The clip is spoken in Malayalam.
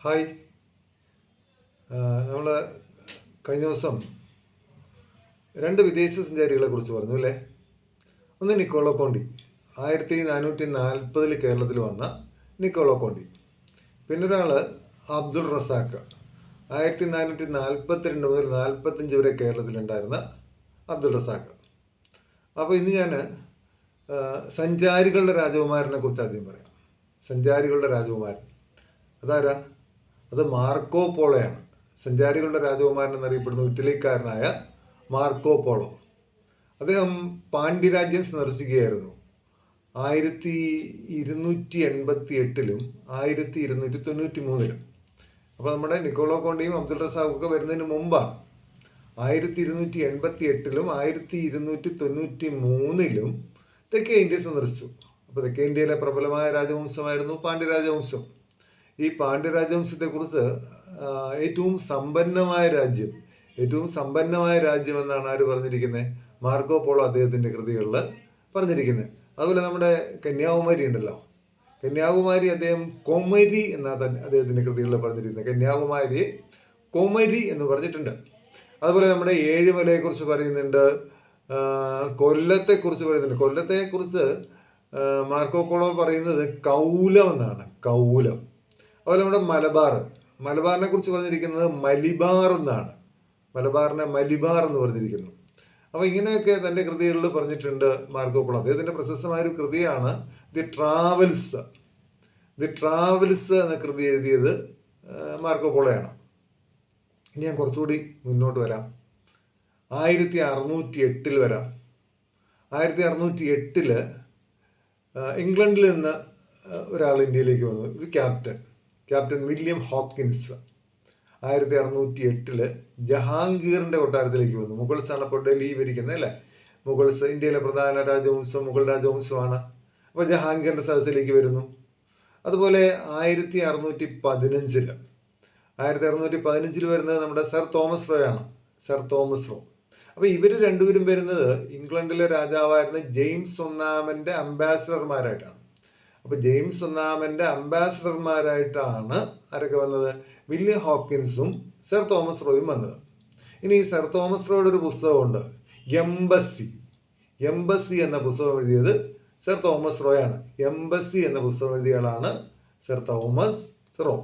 ഹായ്. നമ്മൾ കഴിഞ്ഞ ദിവസം രണ്ട് വിദേശ സഞ്ചാരികളെ കുറിച്ച് പറഞ്ഞു അല്ലേ. ഒന്ന് നിക്കോളോ കോണ്ടി, 1440 കേരളത്തിൽ വന്ന നിക്കോളോ കോണ്ടി. പിന്നെ ഒരാൾ അബ്ദുൾ റസാഖ്, 1442 മുതൽ 45 വരെ കേരളത്തിലുണ്ടായിരുന്ന അബ്ദുൾ റസാഖ്. അപ്പോൾ ഇന്ന് ഞാൻ സഞ്ചാരികളുടെ രാജകുമാരനെ കുറിച്ച് ആദ്യം പറയാം. സഞ്ചാരികളുടെ രാജകുമാരൻ അതാരാ? അത് മാർക്കോ പോളോയാണ്. സഞ്ചാരികളുടെ രാജകുമാരൻ എന്നറിയപ്പെടുന്ന ഇറ്റലിക്കാരനായ മാർക്കോ പോളോ. അദ്ദേഹം പാണ്ഡ്യരാജ്യം സന്ദർശിക്കുകയായിരുന്നു 1288-ലും 1293-ലും. അപ്പോൾ നമ്മുടെ നിക്കോളോ കോണ്ടിയും അബ്ദുൾ റസാഖും ഒക്കെ വരുന്നതിന് മുമ്പാണ്. 1288-ലും 1293-ലും തെക്കേ ഇന്ത്യ സന്ദർശിച്ചു. അപ്പോൾ തെക്കേ ഇന്ത്യയിലെ പ്രബലമായ രാജവംശമായിരുന്നു പാണ്ഡ്യരാജവംശം. ഈ പാണ്ഡ്യരാജവംശത്തെക്കുറിച്ച് ഏറ്റവും സമ്പന്നമായ രാജ്യം എന്നാണ് ആര് പറഞ്ഞിരിക്കുന്നത്? മാർക്കോ പോളോ അദ്ദേഹത്തിൻ്റെ കൃതികളിൽ പറഞ്ഞിരിക്കുന്നത്. അതുപോലെ നമ്മുടെ കന്യാകുമാരി ഉണ്ടല്ലോ, കന്യാകുമാരി അദ്ദേഹം കൊമരി എന്നാണ് അദ്ദേഹത്തിൻ്റെ കൃതികളിൽ പറഞ്ഞിരിക്കുന്നത്. കന്യാകുമാരി കൊമരി എന്ന് പറഞ്ഞിട്ടുണ്ട്. അതുപോലെ നമ്മുടെ ഏഴുമലയെക്കുറിച്ച് പറയുന്നുണ്ട്, കൊല്ലത്തെക്കുറിച്ച് പറയുന്നുണ്ട്. കൊല്ലത്തെക്കുറിച്ച് മാർക്കോ പോളോ പറയുന്നത് കൗലം എന്നാണ്, കൗലം. അതുപോലെ നമ്മുടെ മലബാറിനെ കുറിച്ച് പറഞ്ഞിരിക്കുന്നത് മലിബാർ എന്നാണ്. മലബാറിനെ മലിബാർ എന്ന് പറഞ്ഞിരിക്കുന്നു. അപ്പോൾ ഇങ്ങനെയൊക്കെ തൻ്റെ കൃതികളിൽ പറഞ്ഞിട്ടുണ്ട് മാർക്കോ പോളോ. അദ്ദേഹത്തിൻ്റെ പ്രശസ്തമായൊരു കൃതിയാണ് ദി ട്രാവൽസ് എന്ന കൃതി എഴുതിയത് മാർക്കോ പോളോയാണ്. ഇനി ഞാൻ കുറച്ചുകൂടി മുന്നോട്ട് വരാം. 1608 വരാം. 1608 ഇംഗ്ലണ്ടിൽ നിന്ന് ഒരാൾ ഇന്ത്യയിലേക്ക് വന്നു, ഒരു ക്യാപ്റ്റൻ വില്യം ഹോക്കിൻസ്. 1608 ജഹാംഗീറിൻ്റെ കൊട്ടാരത്തിലേക്ക് വന്നു. മുഗൾസാണ് ഇപ്പോൾ ഡൽഹി ഭരിക്കുന്നത് അല്ലേ. മുഗൾസ് ഇന്ത്യയിലെ പ്രധാന രാജവംശം മുഗൾ രാജവംശമാണ്. അപ്പോൾ ജഹാംഗീറിൻ്റെ സദസ്സിലേക്ക് വരുന്നു. അതുപോലെ 1615 വരുന്നത് നമ്മുടെ സർ തോമസ് റോയാണ്. അപ്പോൾ ഇവർ രണ്ടുപേരും വരുന്നത് ഇംഗ്ലണ്ടിലെ രാജാവായിരുന്ന ജെയിംസ് ഒന്നാമൻ്റെ അംബാസിഡർമാരായിട്ടാണ്. അപ്പോൾ ജെയിംസ് ഒന്നാമൻ്റെ അംബാസിഡർമാരായിട്ടാണ് ആരൊക്കെ വന്നത്? വില്യം ഹോക്കിൻസും സർ തോമസ് റോയും വന്നത്. ഇനി സർ തോമസ് റോയുടെ ഒരു പുസ്തകമുണ്ട്, എംബസി എന്ന പുസ്തകം എഴുതിയത് സർ തോമസ് റോയാണ്. എംബസി എന്ന പുസ്തകം എഴുതിയ ആളാണ് സർ തോമസ് റോ.